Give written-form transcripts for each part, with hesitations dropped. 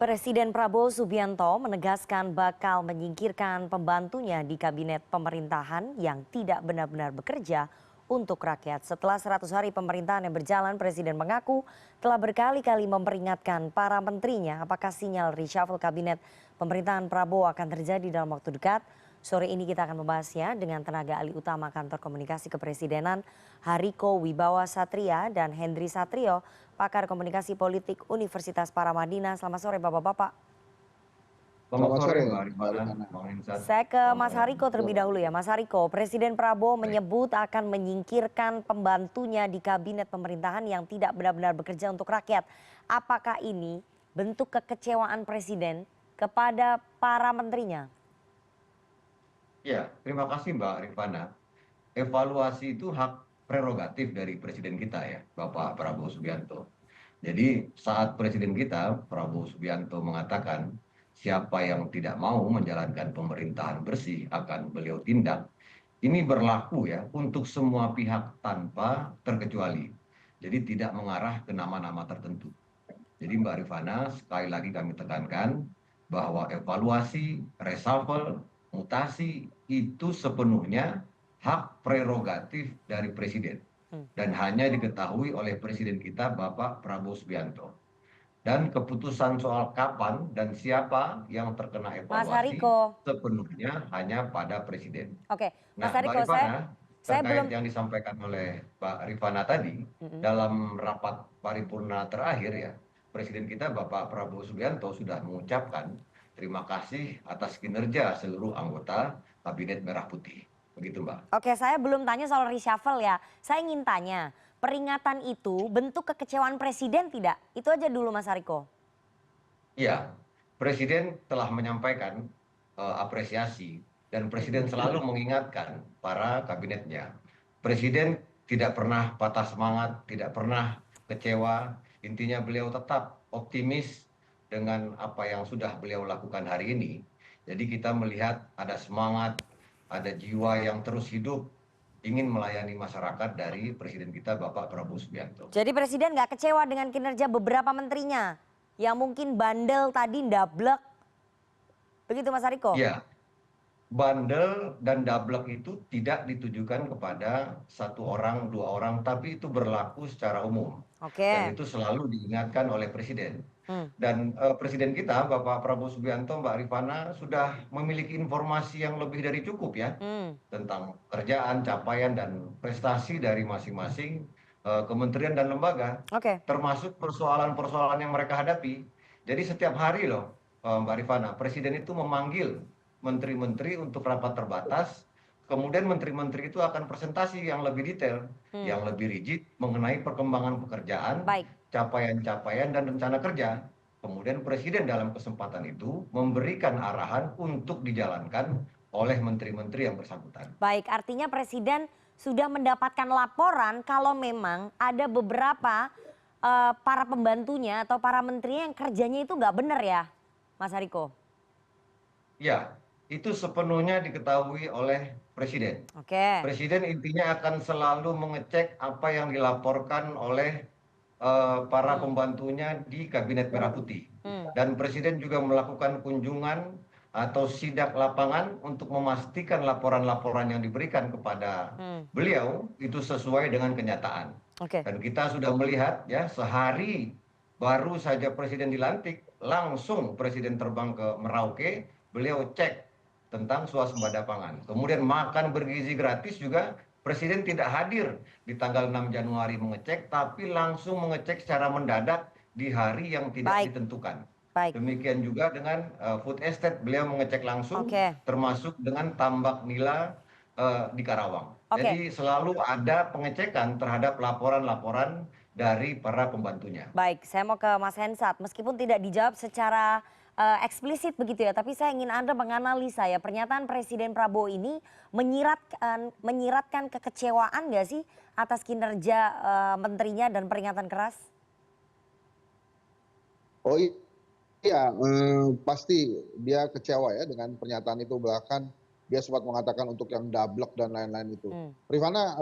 Presiden Prabowo Subianto menegaskan bakal menyingkirkan pembantunya di kabinet pemerintahan yang tidak benar-benar bekerja untuk rakyat. Setelah 100 hari pemerintahan yang berjalan, Presiden mengaku telah berkali-kali memperingatkan para menterinya apakah sinyal reshuffle kabinet pemerintahan Prabowo akan terjadi dalam waktu dekat. Sore ini kita akan membahasnya dengan tenaga ahli utama Kantor Komunikasi Kepresidenan Hariko Wibawa Satria dan Hendri Satrio, pakar komunikasi politik Universitas Paramadina. Selamat sore Bapak-Bapak. Selamat Selamat sore sore, Mbak Mbak Rifana, Rifana. Bang Hensat. Saya ke Selamat Mas sore. Hariko terlebih dahulu ya. Mas Hariko, Presiden Prabowo Baik. menyebut akan menyingkirkan pembantunya di kabinet pemerintahan yang tidak benar-benar bekerja untuk rakyat. Apakah ini bentuk kekecewaan Presiden kepada para menterinya? Ya, terima kasih Mbak Rifana. Evaluasi itu hak prerogatif dari Presiden kita ya, Bapak Prabowo Subianto. Jadi saat Presiden kita, Prabowo Subianto mengatakan siapa yang tidak mau menjalankan pemerintahan bersih akan beliau tindak. Ini berlaku ya untuk semua pihak tanpa terkecuali. Jadi tidak mengarah ke nama-nama tertentu. Jadi Mbak Rifana, sekali lagi kami tekankan bahwa evaluasi, reshuffle, mutasi itu sepenuhnya hak prerogatif dari Presiden. Hmm. Dan hanya diketahui oleh Presiden kita Bapak Prabowo Subianto. Dan keputusan soal kapan dan siapa yang terkena Mas evaluasi Hariko, sepenuhnya hanya pada Presiden. oke. Mas Nah, Mbak Hariko, Rifana, saya terkait belum. yang disampaikan oleh Mbak Rifana tadi, Mm-mm. dalam rapat paripurna terakhir ya, Presiden kita Bapak Prabowo Subianto sudah mengucapkan terima kasih atas kinerja seluruh anggota Kabinet Merah Putih. Begitu Mbak. Oke, saya belum tanya soal reshuffle ya. Saya ingin tanya, peringatan itu bentuk kekecewaan Presiden tidak? Itu aja dulu Mas Hariko. Iya, Presiden telah menyampaikan apresiasi dan Presiden selalu mengingatkan para kabinetnya. Presiden tidak pernah patah semangat, tidak pernah kecewa. Intinya beliau tetap optimis dengan apa yang sudah beliau lakukan hari ini. Jadi kita melihat ada semangat, ada jiwa yang terus hidup, ingin melayani masyarakat dari Presiden kita Bapak Prabowo Subianto. Jadi Presiden nggak kecewa dengan kinerja beberapa menterinya yang mungkin bandel tadi ndablek. Begitu Mas Hariko? Iya, bandel dan dablek itu tidak ditujukan kepada satu orang, dua orang, tapi itu berlaku secara umum. Dan Oke. itu selalu diingatkan oleh Presiden. Hmm. Dan Presiden kita, Bapak Prabowo Subianto, Mbak Rifana, sudah memiliki informasi yang lebih dari cukup ya Hmm. tentang kerjaan, capaian, dan prestasi dari masing-masing kementerian dan lembaga, Oke. termasuk persoalan-persoalan yang mereka hadapi. Jadi setiap hari loh, Mbak Rifana, Presiden itu memanggil menteri-menteri untuk rapat terbatas, kemudian menteri-menteri itu akan presentasi yang lebih detail, yang lebih rigid mengenai perkembangan pekerjaan, Baik. capaian-capaian dan rencana kerja. Kemudian Presiden dalam kesempatan itu memberikan arahan untuk dijalankan oleh menteri-menteri yang bersangkutan. Baik, artinya Presiden sudah mendapatkan laporan kalau memang ada beberapa para pembantunya atau para menterinya yang kerjanya itu nggak benar ya, Mas Hariko? Ya, itu sepenuhnya diketahui oleh Presiden. Oke. Presiden intinya akan selalu mengecek apa yang dilaporkan oleh para pembantunya di Kabinet Merah Putih. Dan Presiden juga melakukan kunjungan atau sidak lapangan untuk memastikan laporan-laporan yang diberikan kepada beliau itu sesuai dengan kenyataan. Oke. Dan kita sudah melihat ya sehari baru saja Presiden dilantik, langsung Presiden terbang ke Merauke, beliau cek tentang swasembada pangan. Kemudian makan bergizi gratis juga Presiden tidak hadir di tanggal 6 Januari mengecek, tapi langsung mengecek secara mendadak di hari yang tidak Baik. ditentukan. Baik. Demikian juga dengan food estate, beliau mengecek langsung, Oke. termasuk dengan tambak nila di Karawang. Oke. Jadi selalu ada pengecekan terhadap laporan-laporan dari para pembantunya. Baik, saya mau ke Mas Hensat. Meskipun tidak dijawab secara eksplisit begitu ya, tapi saya ingin Anda menganalisa ya pernyataan Presiden Prabowo ini menyiratkan kekecewaan nggak sih atas kinerja menterinya dan peringatan keras? Oh iya, pasti dia kecewa ya dengan pernyataan itu, bahkan dia sempat mengatakan untuk yang dablek dan lain-lain itu. Rifana,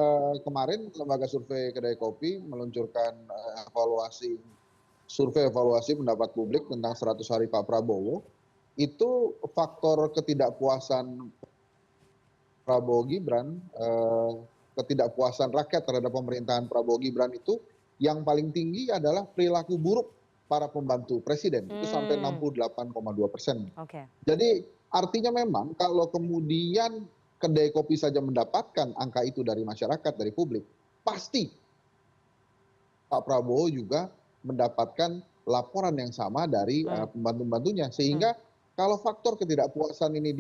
kemarin lembaga survei Kedai Kopi meluncurkan evaluasi survei evaluasi pendapat publik tentang 100 hari Pak Prabowo, itu faktor ketidakpuasan Prabowo Gibran, ketidakpuasan rakyat terhadap pemerintahan Prabowo Gibran itu yang paling tinggi adalah perilaku buruk para pembantu presiden, itu sampai 68,2%. Oke. Jadi artinya memang kalau kemudian kedai kopi saja mendapatkan angka itu dari masyarakat, dari publik, pasti Pak Prabowo juga mendapatkan laporan yang sama dari pembantu-pembantunya. Sehingga kalau faktor ketidakpuasan ini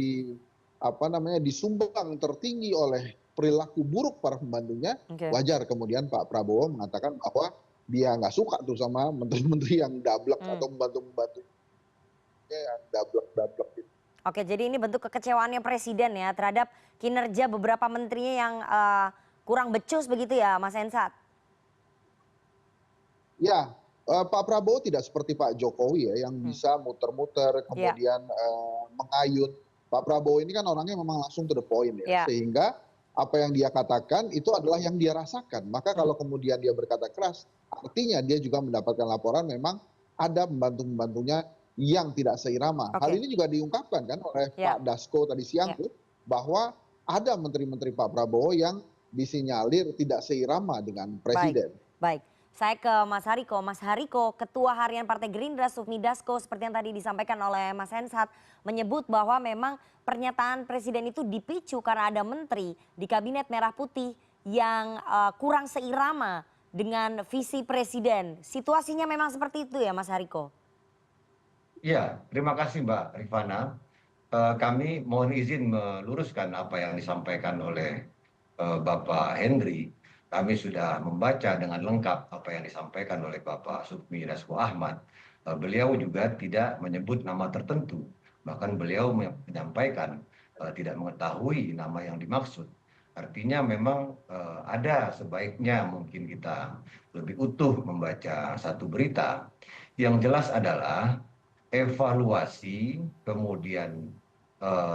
disumbang tertinggi oleh perilaku buruk para pembantunya, Oke. wajar kemudian Pak Prabowo mengatakan bahwa dia nggak suka tuh sama menteri-menteri yang dablek atau pembantu-pembantu yang dablek gitu. Oke, jadi ini bentuk kekecewaannya presiden ya terhadap kinerja beberapa menterinya yang kurang becus begitu ya, Mas Hensat? Ya, Pak Prabowo tidak seperti Pak Jokowi ya, yang bisa muter-muter kemudian mengayun. Pak Prabowo ini kan orangnya memang langsung to the point ya, sehingga apa yang dia katakan itu adalah yang dia rasakan. Maka kalau kemudian dia berkata keras, artinya dia juga mendapatkan laporan memang ada pembantu-pembantunya yang tidak seirama. Hal ini juga diungkapkan kan oleh Pak Dasko tadi siang tuh, bahwa ada menteri-menteri Pak Prabowo yang disinyalir tidak seirama dengan presiden. Baik. Saya ke Mas Hariko. Mas Hariko, Ketua Harian Partai Gerindra Sufmi Dasko seperti yang tadi disampaikan oleh Mas Hensat menyebut bahwa memang pernyataan presiden itu dipicu karena ada menteri di Kabinet Merah Putih yang kurang seirama dengan visi presiden. Situasinya memang seperti itu ya Mas Hariko? Iya, terima kasih Mbak Rifana. Kami mohon izin meluruskan apa yang disampaikan oleh Bapak Henry. Kami sudah membaca dengan lengkap apa yang disampaikan oleh Bapak Sufmi Dasko Ahmad. Beliau juga tidak menyebut nama tertentu. Bahkan beliau menyampaikan tidak mengetahui nama yang dimaksud. Artinya memang ada sebaiknya mungkin kita lebih utuh membaca satu berita. Yang jelas adalah evaluasi kemudian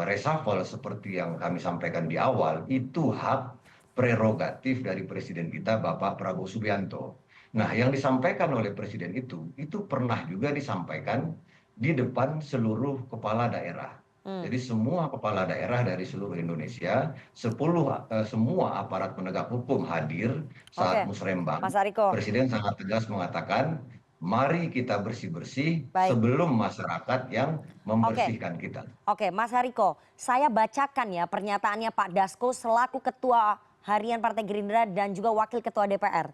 reshuffle seperti yang kami sampaikan di awal itu hak prerogatif dari presiden kita Bapak Prabowo Subianto. Nah, yang disampaikan oleh presiden itu pernah juga disampaikan di depan seluruh kepala daerah. Jadi semua kepala daerah dari seluruh Indonesia, semua aparat penegak hukum hadir saat musrembang. Presiden sangat tegas mengatakan, mari kita bersih-bersih sebelum masyarakat yang membersihkan kita. Oke, Mas Hariko, saya bacakan ya pernyataannya Pak Dasko selaku Ketua Harian Partai Gerindra dan juga Wakil Ketua DPR.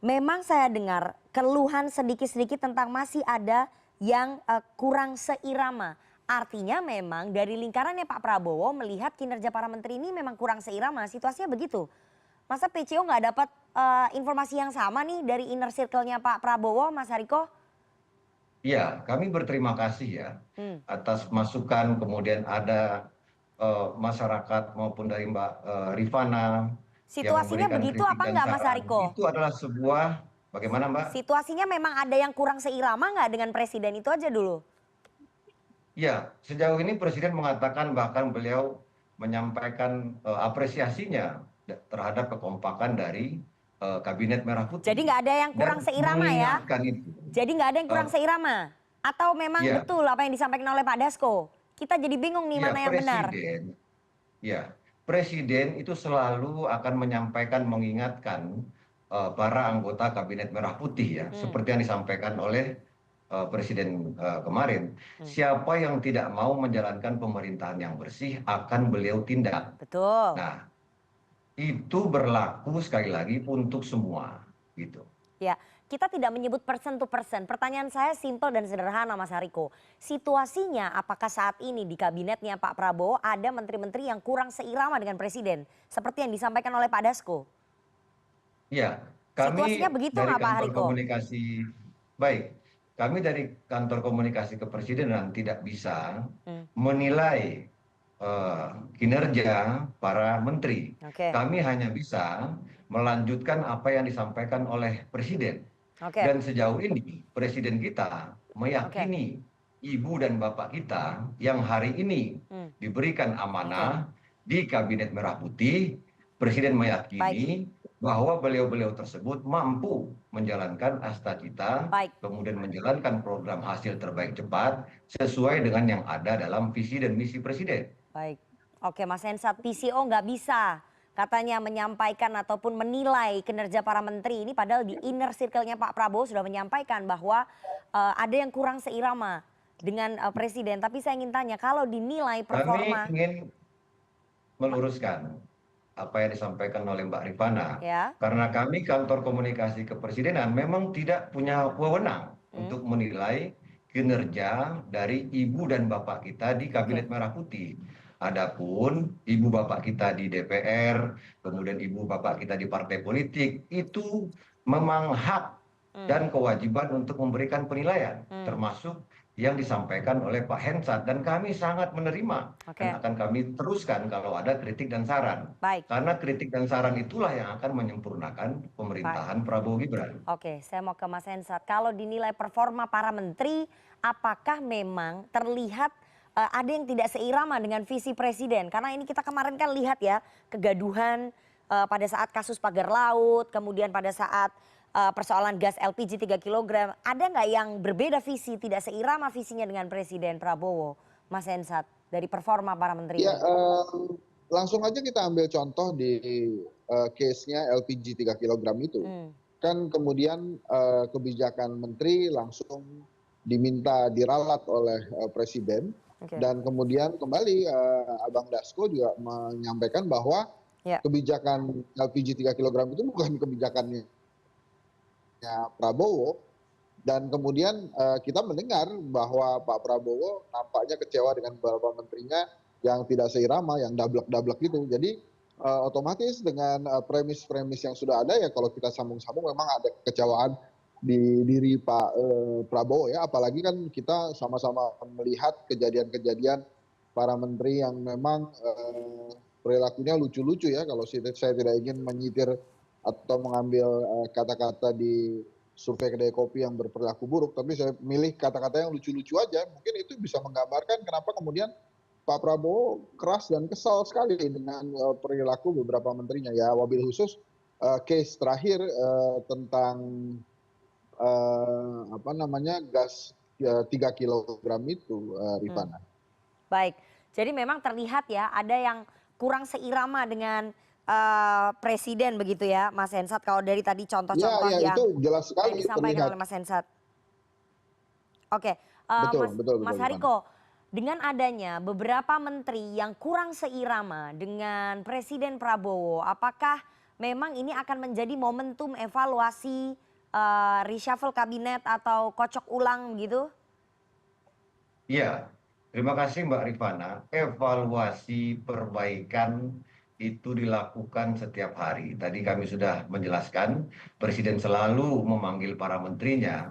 Memang saya dengar keluhan sedikit-sedikit tentang masih ada yang kurang seirama. Artinya memang dari lingkarannya Pak Prabowo melihat kinerja para menteri ini memang kurang seirama. Situasinya begitu. Masa PCO nggak dapat informasi yang sama nih dari inner circle-nya Pak Prabowo, Mas Hariko? Iya, kami berterima kasih ya atas masukan, kemudian ada masyarakat maupun dari Mbak Rifana. Situasinya begitu apa enggak Mas Hariko? Itu adalah sebuah, bagaimana Mbak? Situasinya memang ada yang kurang seirama nggak dengan presiden itu aja dulu? Ya, sejauh ini presiden mengatakan bahkan beliau menyampaikan apresiasinya terhadap kekompakan dari Kabinet Merah Putih. Jadi nggak ada yang kurang seirama ya? Jadi nggak ada yang kurang seirama? Atau memang betul apa yang disampaikan oleh Pak Dasko? Kita jadi bingung nih mana yang benar. Ya, presiden itu selalu akan menyampaikan, mengingatkan para anggota Kabinet Merah Putih ya, seperti yang disampaikan oleh Presiden kemarin. Siapa yang tidak mau menjalankan pemerintahan yang bersih akan beliau tindak. Betul. Nah, itu berlaku sekali lagi untuk semua gitu. Ya, kita tidak menyebut person to person. Pertanyaan saya simpel dan sederhana Mas Hariko. Situasinya apakah saat ini di kabinetnya Pak Prabowo ada menteri-menteri yang kurang seirama dengan presiden? Seperti yang disampaikan oleh Pak Dasko. Ya, kami situasinya begitu dari nggak Pak kantor Hariko? komunikasi, baik, kami dari kantor komunikasi kepresidenan tidak bisa menilai kinerja para menteri. Kami hanya bisa melanjutkan apa yang disampaikan oleh presiden. Dan sejauh ini presiden kita meyakini ibu dan bapak kita yang hari ini diberikan amanah di Kabinet Merah Putih, presiden meyakini bahwa beliau-beliau tersebut mampu menjalankan asta cita, Baik, kemudian menjalankan program hasil terbaik cepat sesuai dengan yang ada dalam visi dan misi presiden. baik. Oke, Mas Hensat, PCO nggak bisa katanya menyampaikan ataupun menilai kinerja para menteri ini, padahal di inner circle-nya Pak Prabowo sudah menyampaikan bahwa ada yang kurang seirama dengan presiden. Tapi saya ingin tanya, kalau dinilai Kami performa, ingin meluruskan apa yang disampaikan oleh Mbak Rifana, ya, karena kami kantor komunikasi kepresidenan memang tidak punya wewenang hmm, untuk menilai kinerja dari ibu dan bapak kita di oke, Kabinet Merah Putih. Adapun ibu bapak kita di DPR, kemudian ibu bapak kita di partai politik, itu memang hak hmm, dan kewajiban untuk memberikan penilaian, hmm, termasuk yang disampaikan oleh Pak Hensat, dan kami sangat menerima dan oke, akan kami teruskan kalau ada kritik dan saran. baik, Karena kritik dan saran itulah yang akan menyempurnakan Pak. pemerintahan Prabowo Gibran. Oke, saya mau ke Mas Hensat. Kalau dinilai performa para menteri, apakah memang terlihat ada yang tidak seirama dengan visi presiden? Karena ini kita kemarin kan lihat ya, kegaduhan pada saat kasus pagar laut, kemudian pada saat persoalan gas LPG 3 kg. Ada nggak yang berbeda visi, tidak seirama visinya dengan Presiden Prabowo, Mas Hensat, dari performa para menteri Ya, ini? langsung aja kita ambil contoh di case-nya LPG 3 kilogram itu. Hmm, Kan kemudian kebijakan menteri langsung diminta diralat oleh presiden, oke, dan kemudian kembali Abang Dasko juga menyampaikan bahwa ya, kebijakan LPG 3 kilogram itu bukan kebijakannya Prabowo, dan kemudian kita mendengar bahwa Pak Prabowo nampaknya kecewa dengan beberapa menterinya yang tidak seirama, yang dablek-dablek gitu. Jadi otomatis dengan premis-premis yang sudah ada, ya kalau kita sambung-sambung memang ada kekecewaan di diri Pak Prabowo ya. Apalagi kan kita sama-sama melihat kejadian-kejadian para menteri yang memang perilakunya lucu-lucu ya. Kalau saya tidak ingin menyitir atau mengambil kata-kata di survei kedai kopi yang berperilaku buruk, tapi saya milih kata-kata yang lucu-lucu aja. Mungkin itu bisa menggambarkan kenapa kemudian Pak Prabowo keras dan kesal sekali dengan perilaku beberapa menterinya. Ya, wabil khusus case terakhir tentang apa namanya gas 3 kilogram itu, hmm. Rifana. Baik, jadi memang terlihat ya ada yang kurang seirama dengan presiden begitu ya, Mas Hensat. Kalau dari tadi Ya, contoh-contoh ya itu jelas yang sekali disampaikan terlihat. oleh Mas Hensat. Oke, Betul, Mas betul, Mas betul, Rifana. Hariko, dengan adanya beberapa menteri yang kurang seirama dengan Presiden Prabowo, apakah memang ini akan menjadi momentum evaluasi reshuffle kabinet atau kocok ulang gitu? Iya, terima kasih Mbak Rifana. Evaluasi perbaikan itu dilakukan setiap hari. Tadi kami sudah menjelaskan, Presiden selalu memanggil para menterinya,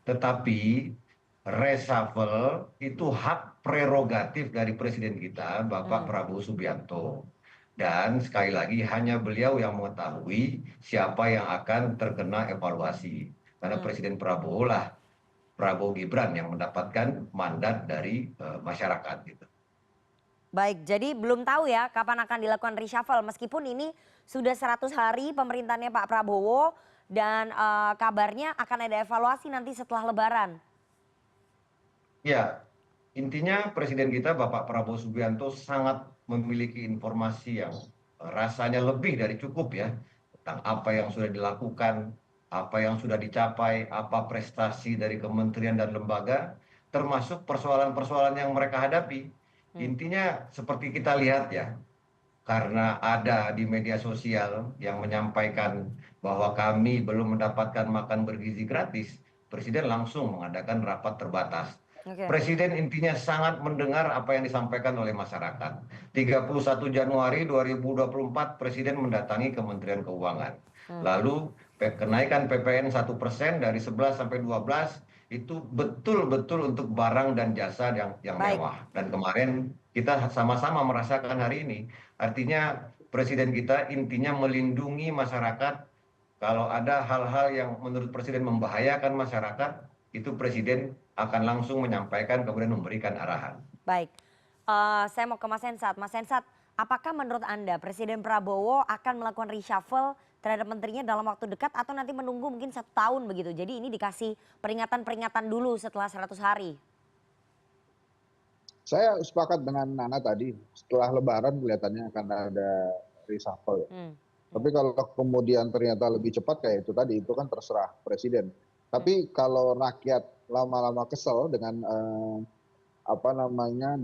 tetapi reshuffle itu hak prerogatif dari Presiden kita, Bapak Hmm, Prabowo Subianto. Dan sekali lagi hanya beliau yang mengetahui siapa yang akan terkena evaluasi. Karena hmm. Presiden Prabowo lah Prabowo Gibran yang mendapatkan mandat dari masyarakat gitu. Baik, jadi belum tahu ya kapan akan dilakukan reshuffle meskipun ini sudah 100 hari pemerintahannya Pak Prabowo dan kabarnya akan ada evaluasi nanti setelah Lebaran. Ya, intinya Presiden kita Bapak Prabowo Subianto sangat memiliki informasi yang rasanya lebih dari cukup ya tentang apa yang sudah dilakukan, apa yang sudah dicapai, apa prestasi dari kementerian dan lembaga, termasuk persoalan-persoalan yang mereka hadapi. Hmm, Intinya seperti kita lihat ya, karena ada di media sosial yang menyampaikan bahwa kami belum mendapatkan makan bergizi gratis, Presiden langsung mengadakan rapat terbatas. oke. Presiden intinya sangat mendengar apa yang disampaikan oleh masyarakat. 31 Januari 2024 Presiden mendatangi Kementerian Keuangan. Hmm, Lalu kenaikan PPN 1% dari 11 sampai 12 itu betul-betul untuk barang dan jasa yang baik, mewah. Dan kemarin kita sama-sama merasakan hari ini. Artinya presiden kita intinya melindungi masyarakat. Kalau ada hal-hal yang menurut presiden membahayakan masyarakat, itu presiden akan langsung menyampaikan kemudian memberikan arahan. baik. Saya mau ke Mas Hensat. Mas Hensat, apakah menurut Anda Presiden Prabowo akan melakukan reshuffle terhadap menterinya dalam waktu dekat atau nanti menunggu mungkin 1 tahun begitu? Jadi ini dikasih peringatan-peringatan dulu setelah 100 hari. Saya sepakat dengan Nana tadi, setelah Lebaran kelihatannya akan ada reshuffle. Tapi kalau kemudian ternyata lebih cepat kayak itu tadi, itu kan terserah presiden. Tapi kalau rakyat lama-lama kesel dengan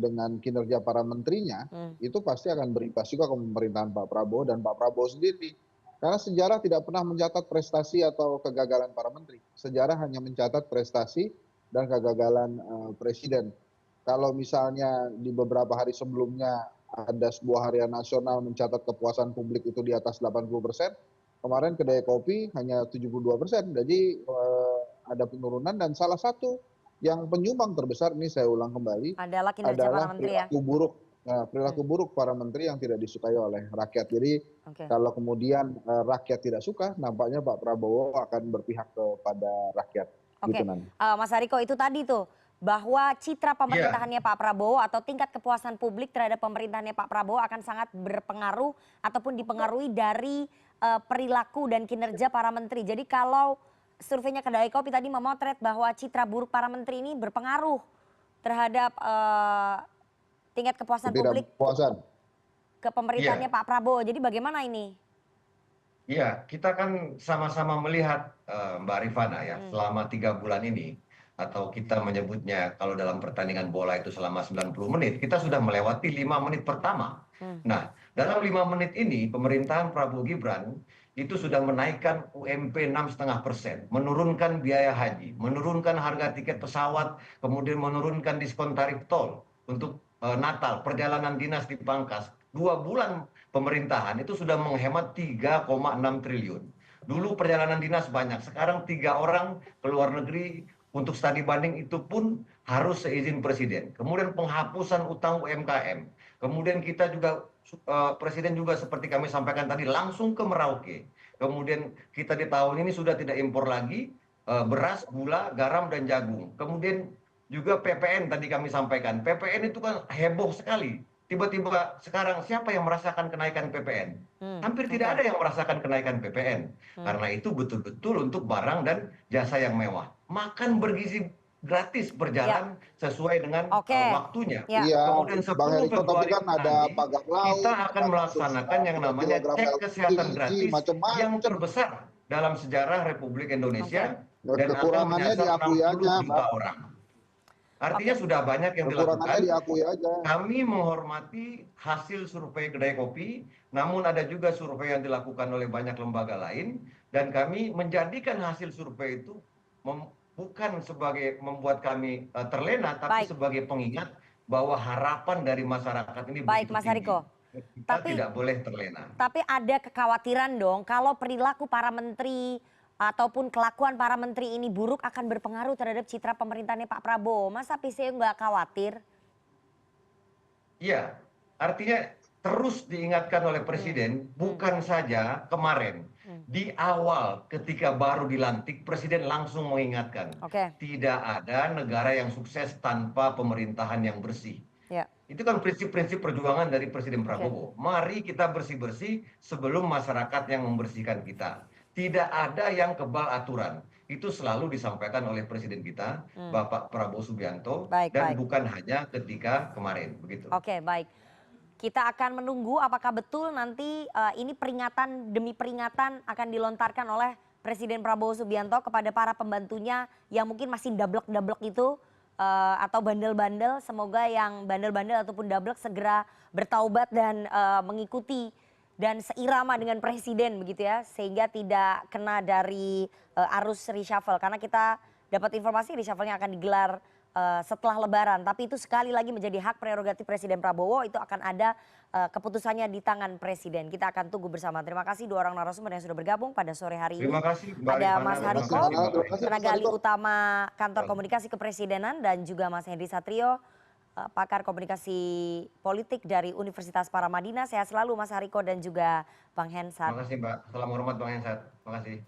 dengan kinerja para menterinya, itu pasti akan berimbas juga ke pemerintahan Pak Prabowo dan Pak Prabowo sendiri. Karena sejarah tidak pernah mencatat prestasi atau kegagalan para menteri. Sejarah hanya mencatat prestasi dan kegagalan presiden. Kalau misalnya di beberapa hari sebelumnya ada sebuah harian nasional mencatat kepuasan publik itu di atas 80%, kemarin kedai kopi hanya 72%. Jadi ada penurunan dan salah satu yang penyumbang terbesar ini saya ulang kembali Adalah kinerja para menteri ya? perilaku buruk para menteri yang tidak disukai oleh rakyat. Jadi kalau kemudian rakyat tidak suka, nampaknya Pak Prabowo akan berpihak kepada rakyat. Oke, Mas Hariko itu tadi tuh bahwa citra pemerintahannya Pak Prabowo atau tingkat kepuasan publik terhadap pemerintahannya Pak Prabowo akan sangat berpengaruh ataupun dipengaruhi dari perilaku dan kinerja para menteri. Jadi kalau surveinya Kedai Kopi tadi memotret bahwa citra buruk para menteri ini berpengaruh terhadap tingkat kepuasan publik ke pemerintahannya Pak Prabowo. Jadi bagaimana ini? Iya, kita kan sama-sama melihat Mbak Rifana ya, selama 3 bulan ini, atau kita menyebutnya kalau dalam pertandingan bola itu selama 90 menit, kita sudah melewati 5 menit pertama. Nah, dalam 5 menit ini pemerintahan Prabowo Gibran itu sudah menaikkan UMP 6,5%, menurunkan biaya haji, menurunkan harga tiket pesawat, kemudian menurunkan diskon tarif tol untuk Natal, perjalanan dinas dipangkas. 2 bulan pemerintahan itu sudah menghemat 3,6 triliun. Dulu perjalanan dinas banyak, sekarang 3 orang ke luar negeri untuk studi banding itu pun harus seizin presiden. Kemudian penghapusan utang UMKM. Kemudian kita juga presiden juga seperti kami sampaikan tadi langsung ke Merauke. Kemudian kita di tahun ini sudah tidak impor lagi beras, gula, garam dan jagung. Kemudian juga PPN tadi kami sampaikan. PPN itu kan heboh sekali. Tiba-tiba sekarang siapa yang merasakan kenaikan PPN? Hampir tidak ada yang merasakan kenaikan PPN. Karena itu betul-betul untuk barang dan jasa yang mewah. Makan bergizi gratis berjalan sesuai dengan waktunya. Kemudian 10 Februari nanti kita akan melaksanakan yang namanya cek kesehatan gratis yang terbesar dalam sejarah Republik Indonesia dan akan menyasar 60 juta orang. Artinya sudah banyak yang dilakukan. Kami menghormati hasil survei Kedai Kopi, namun ada juga survei yang dilakukan oleh banyak lembaga lain, dan kami menjadikan hasil survei itu bukan sebagai membuat kami terlena, tapi sebagai pengingat bahwa harapan dari masyarakat ini begitu Mas tinggi. Hariko. Kita tidak boleh terlena. Tapi ada kekhawatiran dong kalau perilaku para menteri ataupun kelakuan para menteri ini buruk akan berpengaruh terhadap citra pemerintahannya Pak Prabowo. Masa PCU nggak khawatir? Iya, artinya terus diingatkan oleh presiden, bukan saja kemarin. Di awal ketika baru dilantik, presiden langsung mengingatkan. Tidak ada negara yang sukses tanpa pemerintahan yang bersih. Itu kan prinsip-prinsip perjuangan dari Presiden Prabowo. Mari kita bersih-bersih sebelum masyarakat yang membersihkan kita. Tidak ada yang kebal aturan. Itu selalu disampaikan oleh Presiden kita, Bapak Prabowo Subianto, dan bukan hanya ketika kemarin. Begitu. Oke, baik. Kita akan menunggu apakah betul nanti ini peringatan demi peringatan akan dilontarkan oleh Presiden Prabowo Subianto kepada para pembantunya yang mungkin masih dablek-dablek itu atau bandel-bandel. Semoga yang bandel-bandel ataupun dablek segera bertaubat dan mengikuti dan seirama dengan presiden begitu ya, sehingga tidak kena dari arus reshuffle. Karena kita dapat informasi reshuffle-nya akan digelar setelah Lebaran. Tapi itu sekali lagi menjadi hak prerogatif Presiden Prabowo, itu akan ada keputusannya di tangan presiden. Kita akan tunggu bersama. Terima kasih 2 orang narasumber yang sudah bergabung pada sore hari ini. Terima kasih, Mbak ada Rifana, Mas Hariko, tenaga ahli utama Kantor Komunikasi Kepresidenan, dan juga Mas Henry Satrio, pakar komunikasi politik dari Universitas Paramadina. Sehat selalu Mas Hariko dan juga Bang Hensat. Terima kasih Mbak. Salam hormat Bang Hensat. Terima kasih.